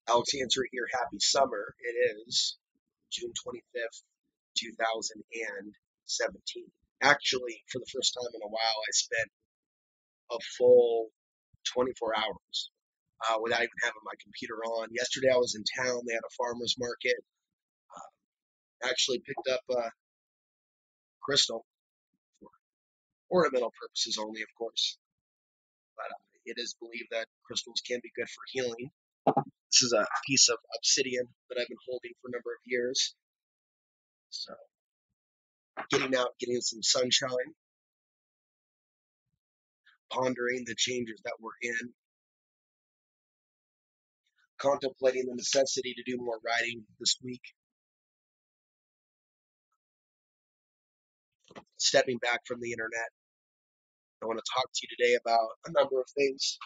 Alex Answer here. Happy summer. It is June 25th, 2017. Actually, for the first time in a while, I spent a full 24 hours without even having my computer on. Yesterday, I was in town. They had a farmer's market. Actually picked up crystal for ornamental purposes only, of course. But it is believed that crystals can be good for healing. This is a piece of obsidian that I've been holding for a number of years. So getting out, getting some sunshine, pondering the changes that we're in, contemplating the necessity to do more writing this week, stepping back from the internet. I want to talk to you today about a number of things,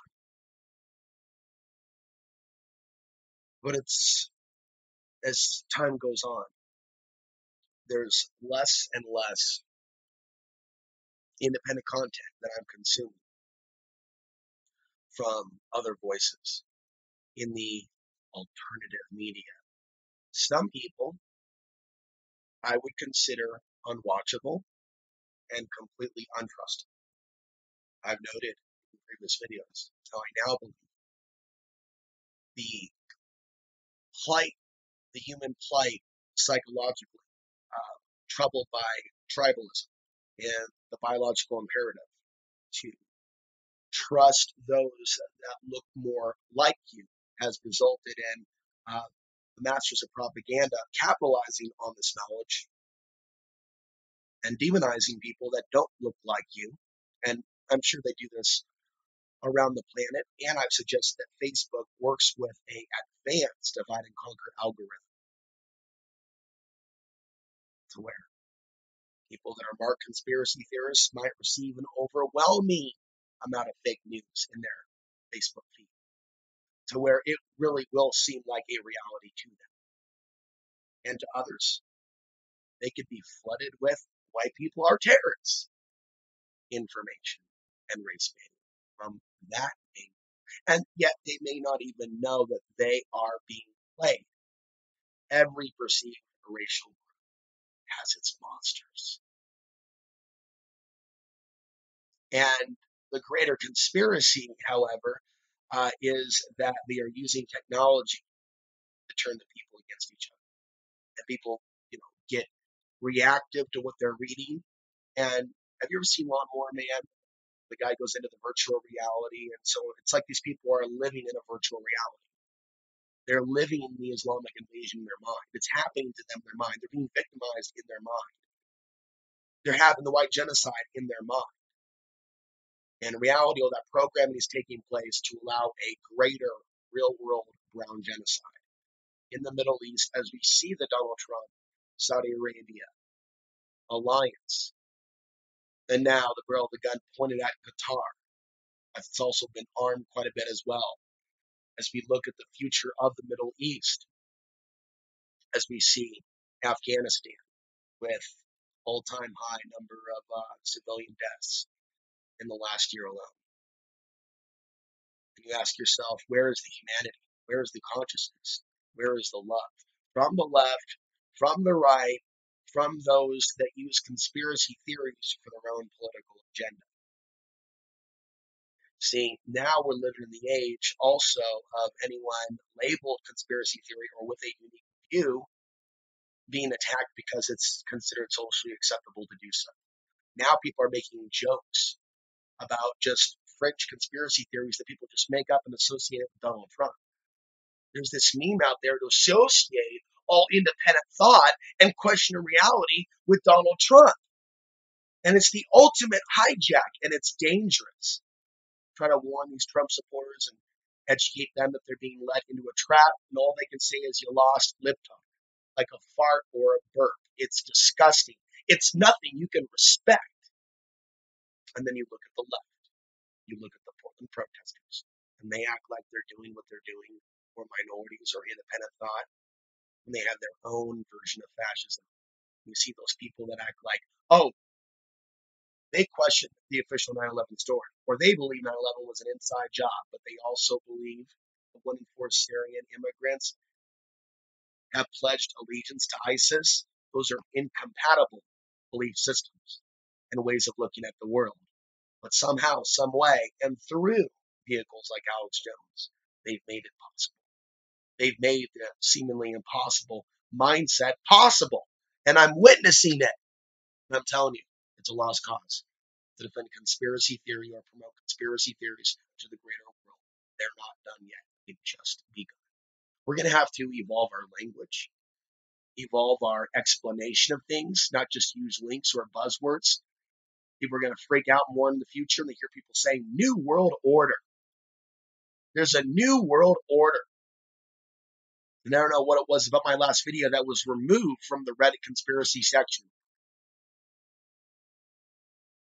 but it's as time goes on, there's less and less independent content that I'm consuming from other voices in the alternative media. Some people I would consider unwatchable and completely untrustable. I've noted in previous videos how I now believe the plight, the human plight, psychologically troubled by tribalism and the biological imperative to trust those that look more like you has resulted in the masters of propaganda capitalizing on this knowledge and demonizing people that don't look like you. And I'm sure they do this around the planet. And I've suggested that Facebook works with a advanced divide and conquer algorithm to where people that are marked conspiracy theorists might receive an overwhelming amount of fake news in their Facebook feed, to where it really will seem like a reality to them. And to others, they could be flooded with white people are terrorists information and race baiting from that angle. And yet they may not even know that they are being played. Every perceived racial group has its monsters. And the greater conspiracy, however, is that they are using technology to turn the people against each other. And people, get reactive to what they're reading. And have you ever seen Lawnmower Man? The guy goes into the virtual reality, and so it's like these people are living in a virtual reality. They're living in the Islamic invasion in their mind. It's happening to them in their mind. They're being victimized in their mind. They're having the white genocide in their mind. And in reality, all that programming is taking place to allow a greater real-world brown genocide in the Middle East as we see the Donald Trump, Saudi Arabia alliance. And now the barrel of the gun pointed at Qatar. It's also been armed quite a bit as well as we look at the future of the Middle East, as we see Afghanistan with all-time high number of civilian deaths in the last year alone. And you ask yourself, where is the humanity? Where is the consciousness? Where is the love? From the left, from the right, from those that use conspiracy theories for their own political agenda. See, now we're living in the age also of anyone labeled conspiracy theory or with a unique view being attacked because it's considered socially acceptable to do so. Now people are making jokes about just French conspiracy theories that people just make up and associate with Donald Trump. There's this meme out there to associate all independent thought and question reality with Donald Trump. And it's the ultimate hijack, and it's dangerous. Try to warn these Trump supporters and educate them that they're being led into a trap, and all they can say is you lost lip talk, like a fart or a burp. It's disgusting. It's nothing you can respect. And then you look at the left. You look at the Portland protesters, and they act like they're doing what they're doing for minorities or independent thought, and they have their own version of fascism. You see those people that act like, oh, they question the official 9/11 story, or they believe 9/11 was an inside job, but they also believe 1 in 4 Syrian immigrants have pledged allegiance to ISIS. Those are incompatible belief systems and ways of looking at the world. But somehow, some way, and through vehicles like Alex Jones, they've made it possible. They've made the seemingly impossible mindset possible. And I'm witnessing it. And I'm telling you, it's a lost cause to defend conspiracy theory or promote conspiracy theories to the greater world. They're not done yet. They've just begun. We're going to have to evolve our language, evolve our explanation of things, not just use links or buzzwords. People are going to freak out more in the future and they hear people saying New World Order. There's a New World Order. And I don't know what it was about my last video that was removed from the Reddit conspiracy section.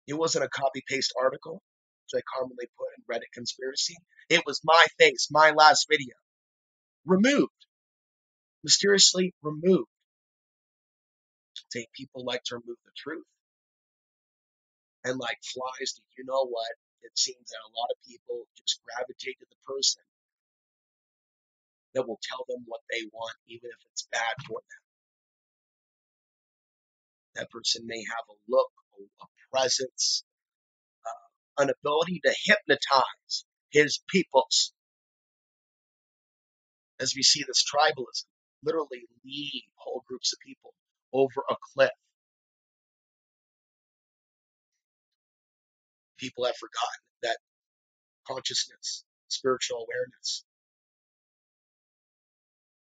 It wasn't a copy-paste article, which I commonly put in Reddit conspiracy. It was my face, my last video. Removed. Mysteriously removed. Say people like to remove the truth. And like flies, do you know what? It seems that a lot of people just gravitate to the person that will tell them what they want, even if it's bad for them. That person may have a look, a presence, an ability to hypnotize his peoples. As we see this tribalism literally lead whole groups of people over a cliff. People have forgotten that consciousness, spiritual awareness,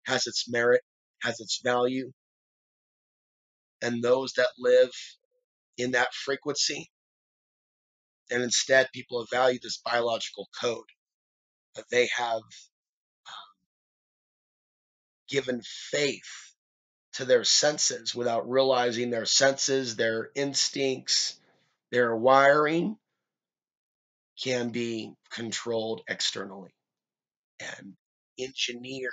has its merit, has its value, and those that live in that frequency, and instead people have valued this biological code that they have given faith to their senses without realizing their senses, their instincts, their wiring can be controlled externally and engineered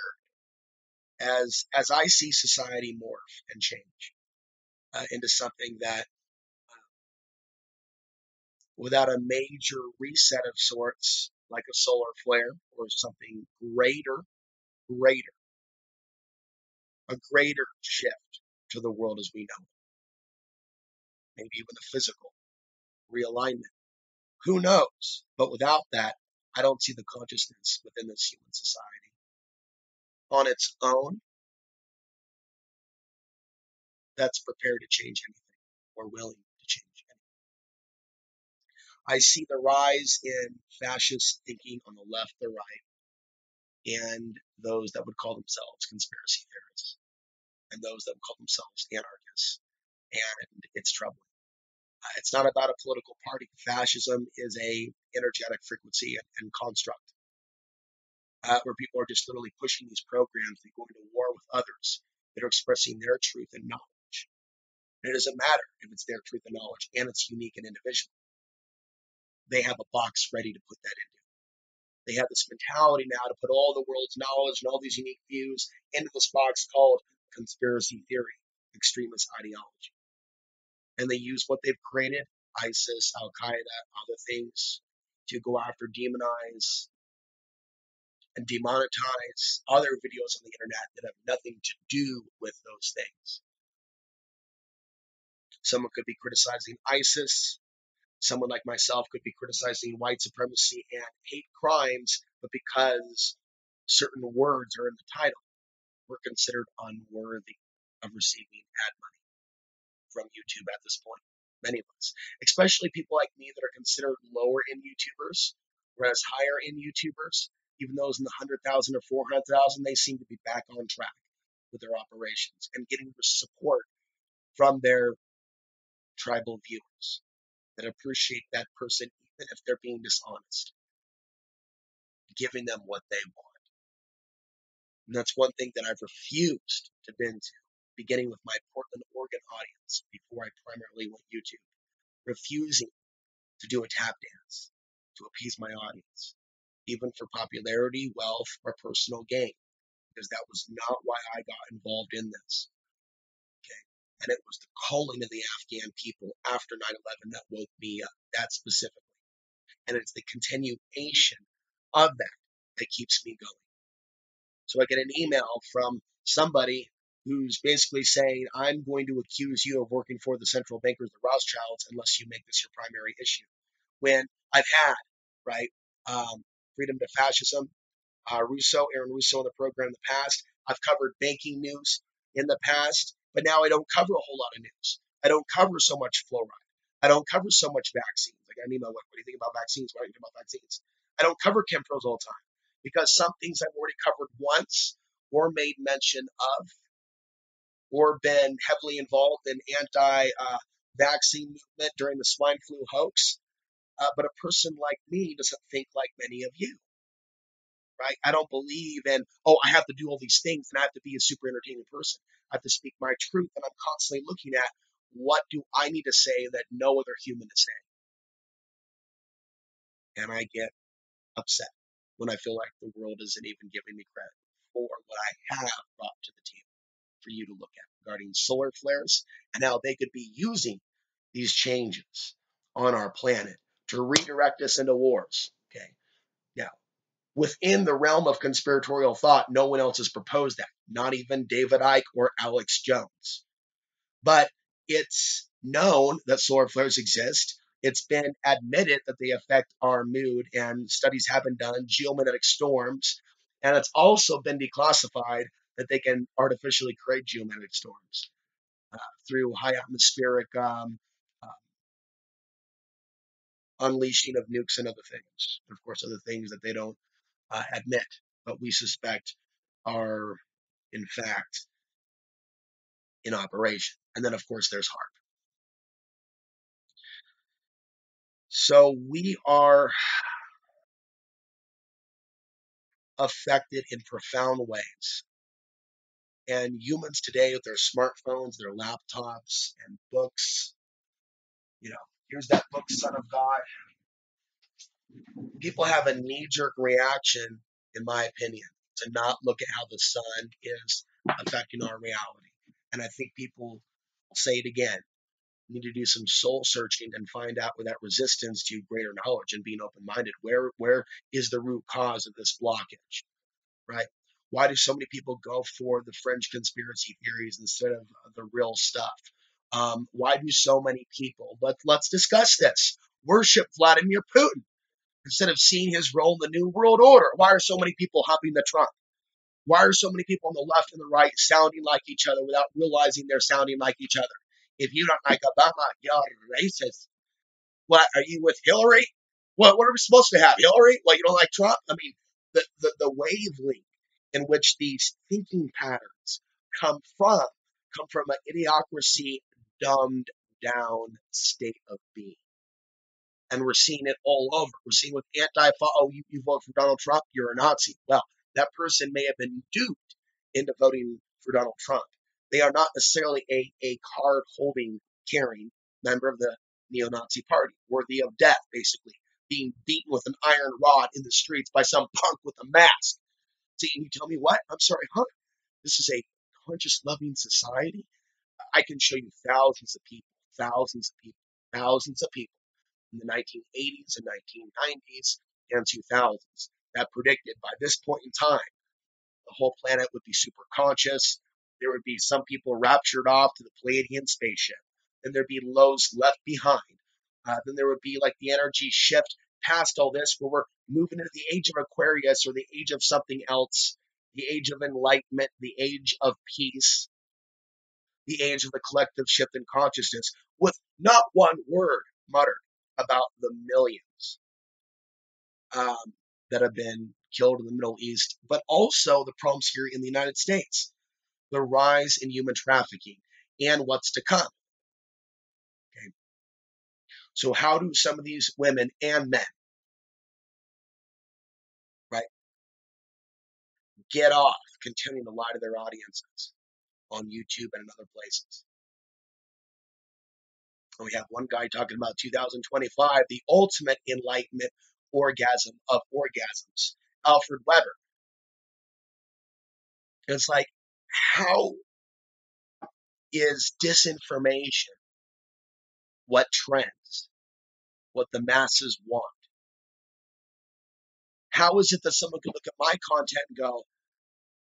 as I see society morph and change into something that without a major reset of sorts, like a solar flare or something greater, a greater shift to the world as we know it, maybe even a physical realignment. Who knows? But without that, I don't see the consciousness within this human society on its own that's prepared to change anything or willing to change anything. I see the rise in fascist thinking on the left, the right, and those that would call themselves conspiracy theorists, and those that would call themselves anarchists. And it's troubling. It's not about a political party. Fascism is a energetic frequency and construct where people are just literally pushing these programs and going to war with others that are expressing their truth and knowledge. And it doesn't matter if it's their truth and knowledge and it's unique and individual. They have a box ready to put that into. They have this mentality now to put all the world's knowledge and all these unique views into this box called conspiracy theory, extremist ideology. And they use what they've created, ISIS, Al Qaeda, other things, to go after, demonize, and demonetize other videos on the internet that have nothing to do with those things. Someone could be criticizing ISIS. Someone like myself could be criticizing white supremacy and hate crimes, but because certain words are in the title, we're considered unworthy of receiving ad money from YouTube at this point. Many of us, especially people like me that are considered lower in YouTubers, whereas higher in YouTubers, even those in the 100,000 or 400,000, they seem to be back on track with their operations and getting support from their tribal viewers that appreciate that person even if they're being dishonest, giving them what they want. And that's one thing that I've refused to bend to, beginning with my Portland, Oregon audience before I primarily went YouTube, refusing to do a tap dance to appease my audience, even for popularity, wealth, or personal gain, because that was not why I got involved in this. Okay. And it was the calling of the Afghan people after 9/11 that woke me up, that specifically. And it's the continuation of that that keeps me going. So I get an email from somebody who's basically saying, I'm going to accuse you of working for the central bankers, the Rothschilds, unless you make this your primary issue. When I've had, right, freedom to fascism, Aaron Russo in the program in the past. I've covered banking news in the past, but now I don't cover a whole lot of news. I don't cover so much fluoride. I don't cover so much vaccines. Like I mean, what do you think about vaccines? What do you think about vaccines? I don't cover chemtrails all the time because some things I've already covered once or made mention of or been heavily involved in anti-vaccine movement during the swine flu hoax. But a person like me doesn't think like many of you, right? I don't believe in, oh, I have to do all these things and I have to be a super entertaining person. I have to speak my truth. And I'm constantly looking at what do I need to say that no other human is saying. And I get upset when I feel like the world isn't even giving me credit for what I have brought to the table for you to look at regarding solar flares and how they could be using these changes on our planet to redirect us into wars. Okay. Now, within the realm of conspiratorial thought, no one else has proposed that, not even David Icke or Alex Jones. But it's known that solar flares exist. It's been admitted that they affect our mood, and studies have been done, geomagnetic storms. And it's also been declassified that they can artificially create geomagnetic storms through high atmospheric uh, unleashing of nukes and other things. And of course, other things that they don't admit, but we suspect are in fact in operation. And then, of course, there's HARP. So we are affected in profound ways. And humans today, with their smartphones, their laptops, and books, here's that book, Son of God. People have a knee jerk reaction, in my opinion, to not look at how the sun is affecting our reality. And I think people, I'll say it again, need to do some soul searching and find out where that resistance to greater knowledge and being open minded. Where is the root cause of this blockage? Right? Why do so many people go for the fringe conspiracy theories instead of the real stuff? Why do so many people? Let's discuss this. Worship Vladimir Putin instead of seeing his role in the New World Order. Why are so many people hopping the Trump? Why are so many people on the left and the right sounding like each other without realizing they're sounding like each other? If you don't like Obama, you're racist. What, are you with Hillary? What are we supposed to have? Hillary? Well, you don't like Trump? I mean, the wavelength in which these thinking patterns come from an idiocracy dumbed down state of being. And we're seeing it all over. We're seeing with oh, you vote for Donald Trump, you're a Nazi. Well, that person may have been duped into voting for Donald Trump. They are not necessarily a card holding, carrying member of the neo Nazi party, worthy of death, basically, being beaten with an iron rod in the streets by some punk with a mask. See, and you tell me what? I'm sorry, huh? This is a conscious, loving society. I can show you thousands of people, thousands of people in the 1980s and 1990s and 2000s that predicted by this point in time the whole planet would be super conscious. There would be some people raptured off to the Pleiadian spaceship. Then there'd be lows left behind. Then there would be like the energy shift past all this where we're moving into the age of Aquarius or the age of something else, the age of enlightenment, the age of peace, the age of the collective shift in consciousness, with not one word muttered about the millions that have been killed in the Middle East, but also the problems here in the United States, the rise in human trafficking, and what's to come. Okay. So how do some of these women and men, right, get off continuing to lie to their audiences on YouTube and in other places? And we have one guy talking about 2025, the ultimate enlightenment orgasm of orgasms, Alfred Weber. And it's like, how is disinformation what trends, what the masses want? How is it that someone can look at my content and go,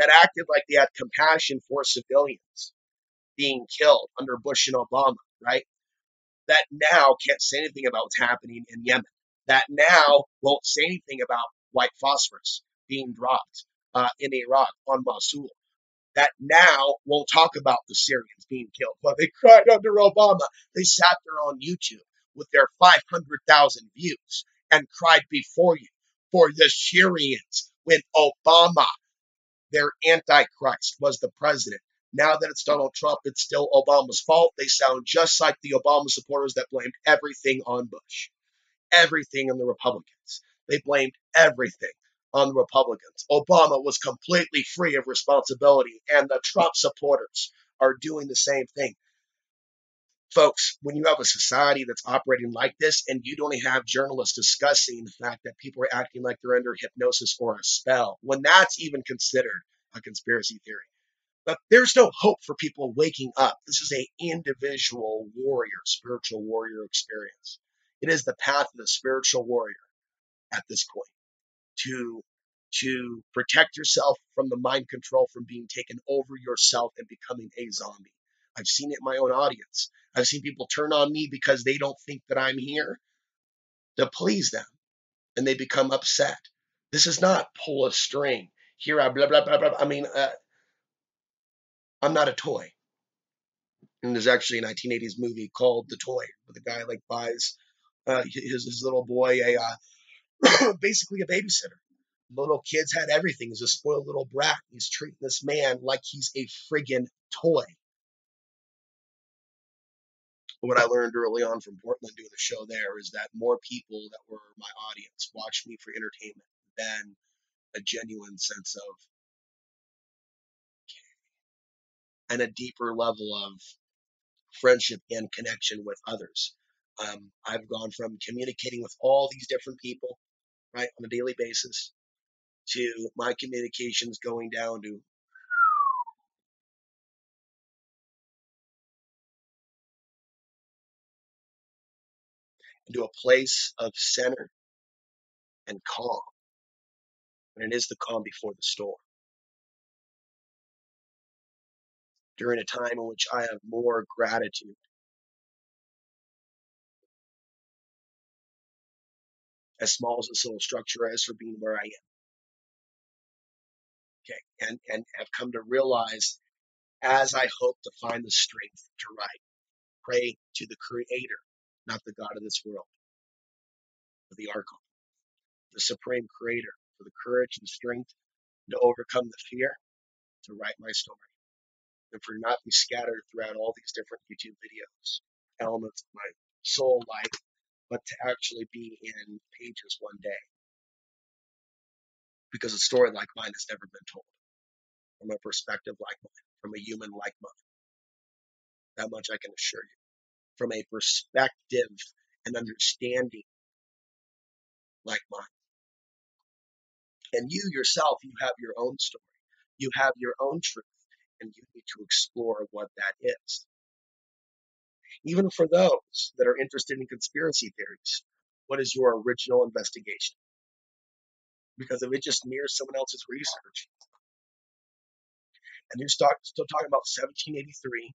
that acted like they had compassion for civilians being killed under Bush and Obama, right? That now can't say anything about what's happening in Yemen. That now won't say anything about white phosphorus being dropped in Iraq on Mosul. That now won't talk about the Syrians being killed. Well, they cried under Obama. They sat there on YouTube with their 500,000 views and cried before you for the Syrians when Obama, their antichrist, was the president. Now that it's Donald Trump, it's still Obama's fault. They sound just like the Obama supporters that blamed everything on Bush, everything on the Republicans. They blamed everything on the Republicans. Obama was completely free of responsibility, and the Trump supporters are doing the same thing. Folks, when you have a society that's operating like this and you don't have journalists discussing the fact that people are acting like they're under hypnosis or a spell, when that's even considered a conspiracy theory. But there's no hope for people waking up. This is an individual warrior, spiritual warrior experience. It is the path of the spiritual warrior at this point to protect yourself from the mind control from being taken over yourself and becoming a zombie. I've seen it in my own audience. I've seen people turn on me because they don't think that I'm here to please them, and they become upset. This is not pull a string. Here I blah blah blah blah. I mean, I'm not a toy. And there's actually a 1980s movie called The Toy, where the guy like buys his little boy basically a babysitter. The little kids had everything. He's a spoiled little brat. He's treating this man like he's a friggin' toy. What I learned early on from Portland doing the show there is that more people that were my audience watched me for entertainment than a genuine sense of and a deeper level of friendship and connection with others. I've gone from communicating with all these different people, right, on a daily basis to my communications going down into a place of center and calm. And it is the calm before the storm. During a time in which I have more gratitude, as small as this little structure is, for being where I am. Okay. And have come to realize as I hope to find the strength to write, pray to the creator, not the God of this world, but the archon, the supreme creator, for the courage and strength to overcome the fear, to write my story, and for not be scattered throughout all these different YouTube videos, elements of my soul life, but to actually be in pages one day. Because a story like mine has never been told from a perspective like mine, from a human like mine. That much I can assure you. From a perspective and understanding like mine. And you yourself, you have your own story. You have your own truth, and you need to explore what that is. Even for those that are interested in conspiracy theories, what is your original investigation? Because if it just mirrors someone else's research, and you're still talking about 1783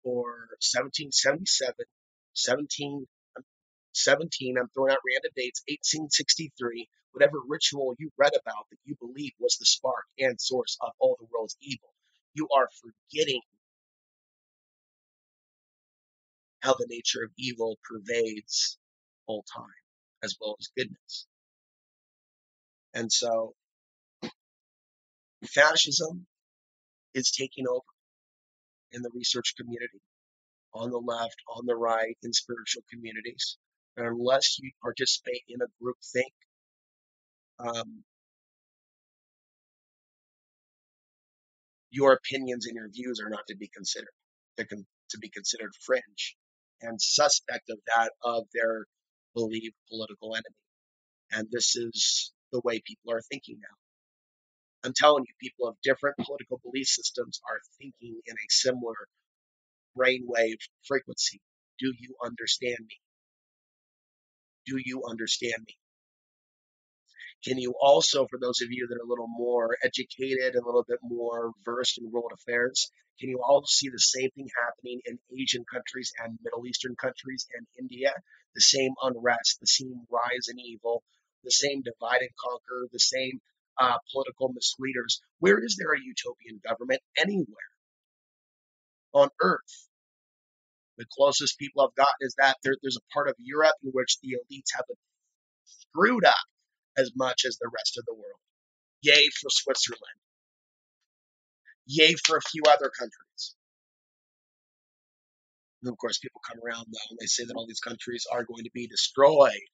or 1777, 1717, I'm throwing out random dates, 1863, whatever ritual you read about that you believe was the spark and source of all the world's evil, you are forgetting how the nature of evil pervades all time, as well as goodness. And so fascism is taking over in the research community, on the left, on the right, in spiritual communities. And unless you participate in a group think, um, your opinions and your views are not to be considered. They're to be considered fringe and suspect of that of their believed political enemy. And this is the way people are thinking now. I'm telling you, people of different political belief systems are thinking in a similar brainwave frequency. Do you understand me? Do you understand me? Can you also, for those of you that are a little more educated and a little bit more versed in world affairs, can you also see the same thing happening in Asian countries and Middle Eastern countries and India? The same unrest, the same rise in evil, the same divide and conquer, the same political misleaders. Where is there a utopian government? Anywhere on earth. The closest people I've gotten is that there's a part of Europe in which the elites have it screwed up as much as the rest of the world. Yay for Switzerland. Yay for a few other countries. And of course, people come around though and they say that all these countries are going to be destroyed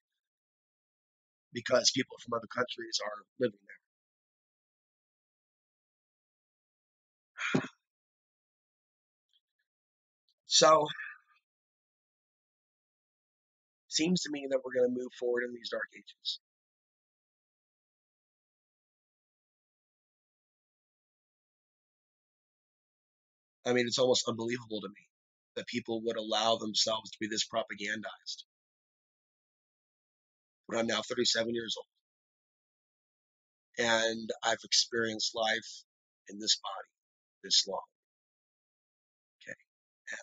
because people from other countries are living there. So, it seems to me that we're going to move forward in these dark ages. I mean, it's almost unbelievable to me that people would allow themselves to be this propagandized. But I'm now 37 years old, and I've experienced life in this body this long. Okay, and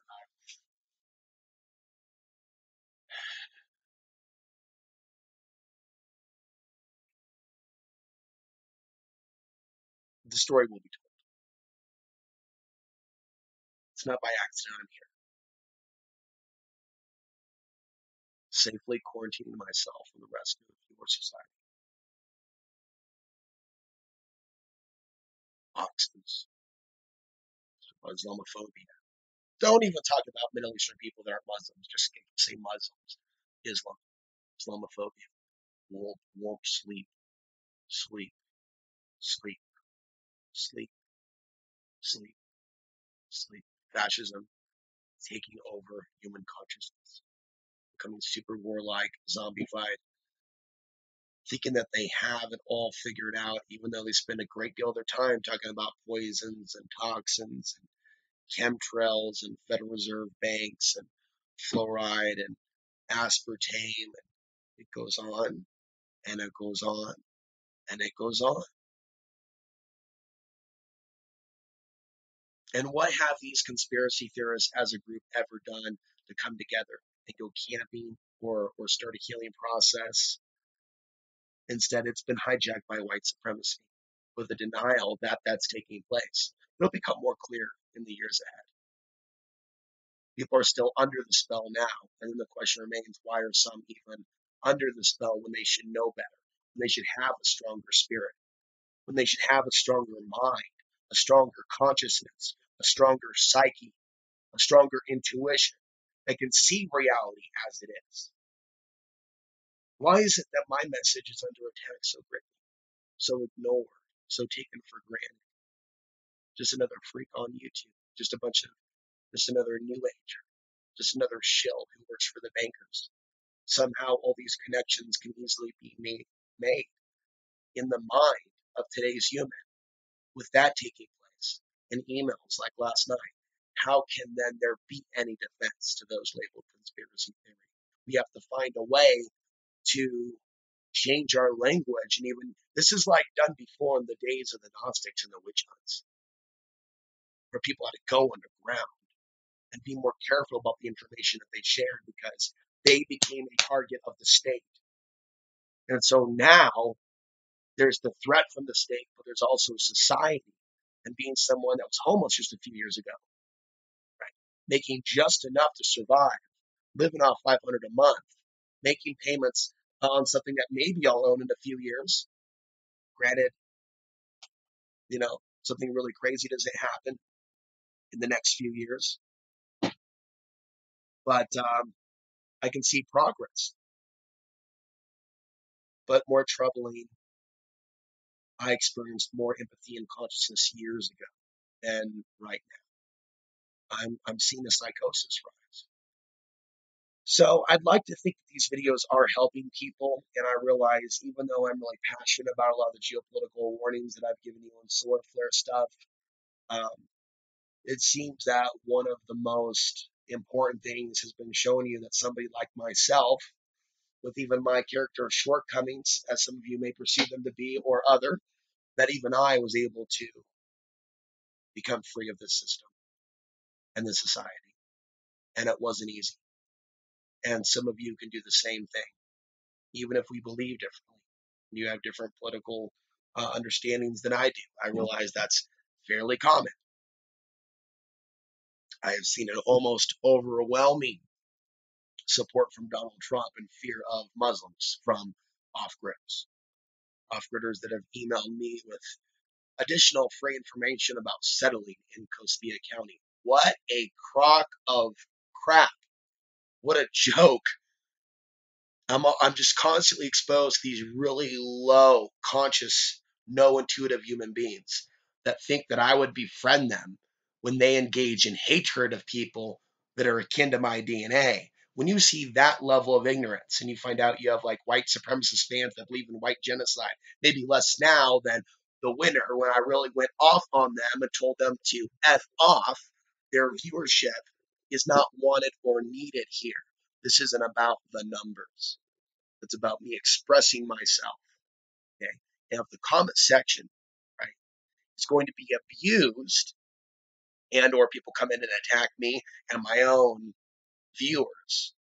the story will be told. It's not by accident I'm here, safely quarantining myself from the rest of your society. Oxens, Islamophobia. Don't even talk about Middle Eastern people that aren't Muslims. Just say Muslims. Islam, Islamophobia. Won't sleep, sleep, sleep, sleep, sleep, sleep. Fascism taking over human consciousness, becoming super warlike, zombified, thinking that they have it all figured out, even though they spend a great deal of their time talking about poisons and toxins and chemtrails and Federal Reserve banks and fluoride and aspartame. And it goes on and it goes on and it goes on. And what have these conspiracy theorists as a group ever done to come together and go camping or start a healing process? Instead, it's been hijacked by white supremacy with the denial that that's taking place. It'll become more clear in the years ahead. People are still under the spell now, and then the question remains, why are some even under the spell when they should know better, when they should have a stronger spirit, when they should have a stronger mind, a stronger consciousness, a stronger psyche, a stronger intuition that can see reality as it is? Why is it that my message is under attack so greatly, so ignored, so taken for granted? Just another freak on YouTube, just another new ager, just another shill who works for the bankers. Somehow all these connections can easily be made in the mind of today's human. With that taking place in emails like last night, how can then there be any defense to those labeled conspiracy theory? We have to find a way to change our language. And even this is like done before in the days of the Gnostics and the witch hunts, where people had to go underground and be more careful about the information that they shared because they became a target of the state. And so now there's the threat from the state, but there's also society. And being someone that was homeless just a few years ago, right? Making just enough to survive, living off 500 a month, making payments on something that maybe I'll own in a few years. Granted, something really crazy doesn't happen in the next few years, but I can see progress. But more troubling, I experienced more empathy and consciousness years ago, and right now I'm seeing a psychosis rise. So I'd like to think that these videos are helping people, and I realize even though I'm really passionate about a lot of the geopolitical warnings that I've given you on solar flare stuff, um, it seems that one of the most important things has been showing you that somebody like myself with even my character's shortcomings, as some of you may perceive them to be, or other, that even I was able to become free of this system and this society. And it wasn't easy. And some of you can do the same thing, even if we believe differently. You have different political understandings than I do. I realize that's fairly common. I have seen an almost overwhelming support from Donald Trump and fear of Muslims from off-gridders. Off-gridders that have emailed me with additional free information about settling in Costilla County. What a crock of crap. What a joke. I'm just constantly exposed to these really low, conscious, no intuitive human beings that think that I would befriend them when they engage in hatred of people that are akin to my DNA. When you see that level of ignorance and you find out you have like white supremacist fans that believe in white genocide, maybe less now than the winter when I really went off on them and told them to F off, their viewership is not wanted or needed here. This isn't about the numbers. It's about me expressing myself. Okay. And if the comment section, right, is going to be abused and or people come in and attack me and my own viewers,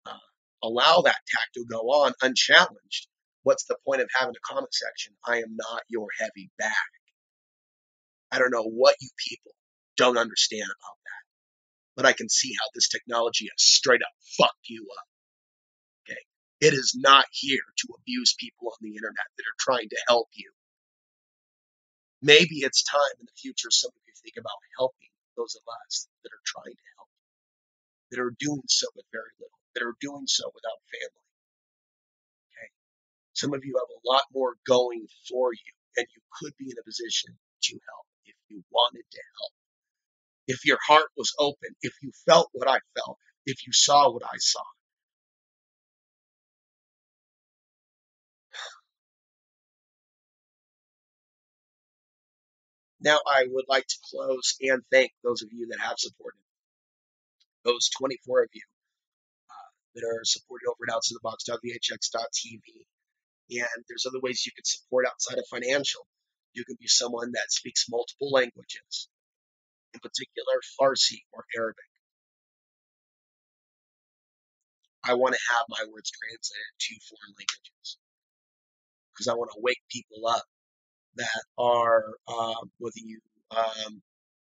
uh, allow that attack to go on unchallenged, what's the point of having a comment section? I am not your heavy bag. I don't know what you people don't understand about that, but I can see how this technology has straight up fucked you up. Okay. It is not here to abuse people on the internet that are trying to help you. Maybe it's time in the future some of you think about helping those of us that are trying to help, that are doing so with very little, that are doing so without family. Okay. Some of you have a lot more going for you, and you could be in a position to help if you wanted to help. If your heart was open, if you felt what I felt, if you saw what I saw. Now, I would like to close and thank those of you that have supported, those 24 of you that are supported over at outsideTheBox.vhx.tv. And there's other ways you can support outside of financial. You can be someone that speaks multiple languages, in particular Farsi or Arabic. I want to have my words translated to foreign languages because I want to wake people up that are, whether you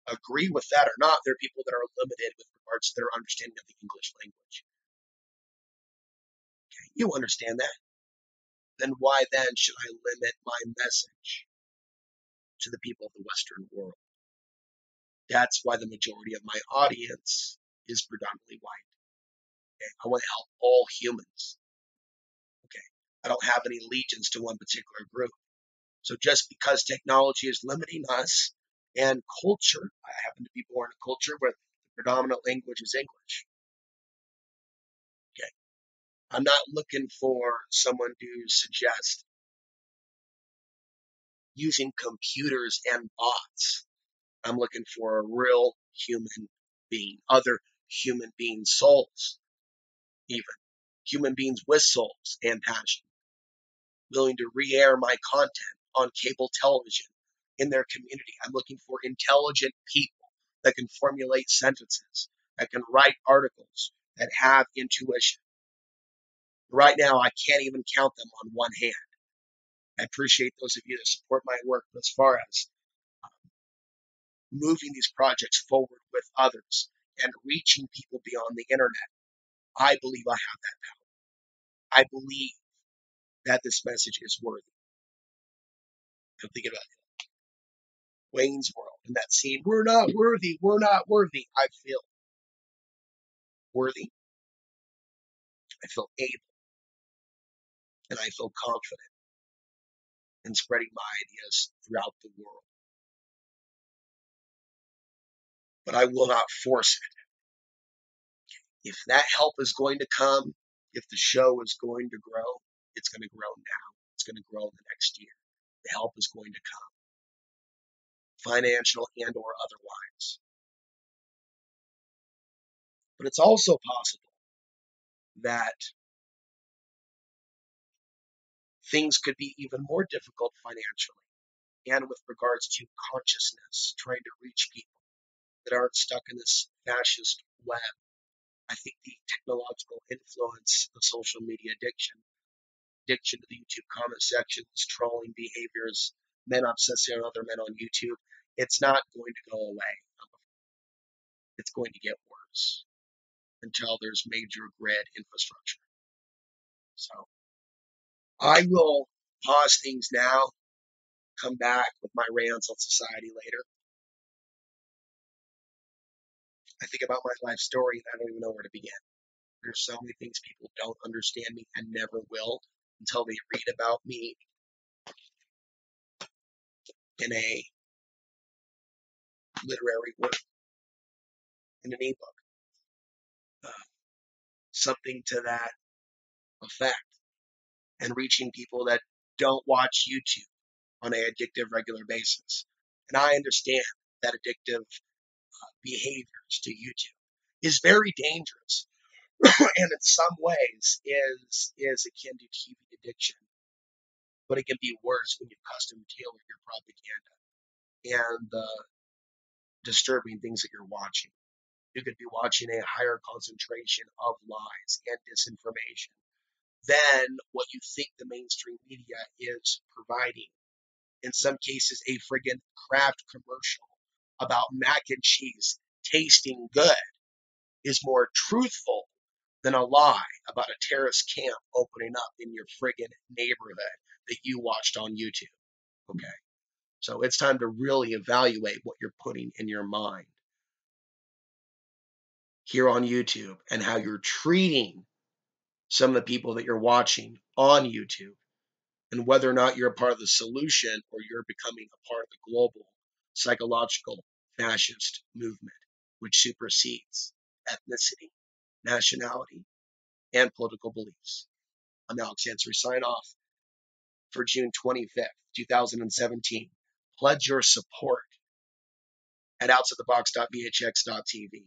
agree with that or not, there are people that are limited with regards to their understanding of the English language. Okay, you understand that. Then why then should I limit my message to the people of the Western world? That's why the majority of my audience is predominantly white. Okay? I want to help all humans. Okay. I don't have any allegiance to one particular group. So just because technology is limiting us and culture, I happen to be born in a culture where the predominant language is English. Okay. I'm not looking for someone to suggest using computers and bots. I'm looking for a real human being, other human being souls, even human beings with souls and passion, willing to re-air my content on cable television in their community. I'm looking for intelligent people that can formulate sentences, that can write articles, that have intuition. Right now, I can't even count them on one hand. I appreciate those of you that support my work, but as far as moving these projects forward with others and reaching people beyond the internet, I believe I have that power. I believe that this message is worthy. I'm thinking about Wayne's World and that scene, we're not worthy, we're not worthy. I feel worthy, I feel able, and I feel confident in spreading my ideas throughout the world. But I will not force it. If that help is going to come, if the show is going to grow, it's going to grow now. It's going to grow the next year. The help is going to come, financial and or otherwise. But it's also possible that things could be even more difficult financially and with regards to consciousness, trying to reach people that aren't stuck in this fascist web. I think the technological influence, the social media addiction to the YouTube comment sections, trolling behaviors, men obsessing on other men on YouTube, it's not going to go away. It's going to get worse until there's major grid infrastructure. So I will pause things now, come back with my rants on society later. I think about my life story and I don't even know where to begin. There's so many things people don't understand me and never will until they read about me in a literary work, in an ebook, uh, something to that effect, and reaching people that don't watch YouTube on an addictive regular basis. And I understand that addictive behaviors to YouTube is very dangerous and in some ways is akin to TV addiction, but it can be worse when you custom tailor your propaganda and the disturbing things that you're watching. You could be watching a higher concentration of lies and disinformation than what you think the mainstream media is providing. In some cases, a friggin' Kraft commercial about mac and cheese tasting good is more truthful than a lie about a terrorist camp opening up in your friggin' neighborhood that you watched on YouTube. Okay. So it's time to really evaluate what you're putting in your mind here on YouTube and how you're treating some of the people that you're watching on YouTube, and whether or not you're a part of the solution or you're becoming a part of the global psychological fascist movement, which supersedes ethnicity, nationality, and political beliefs. I'm Alex Ansary, sign off for June 25th, 2017. Pledge your support at outsidethebox.vhx.tv.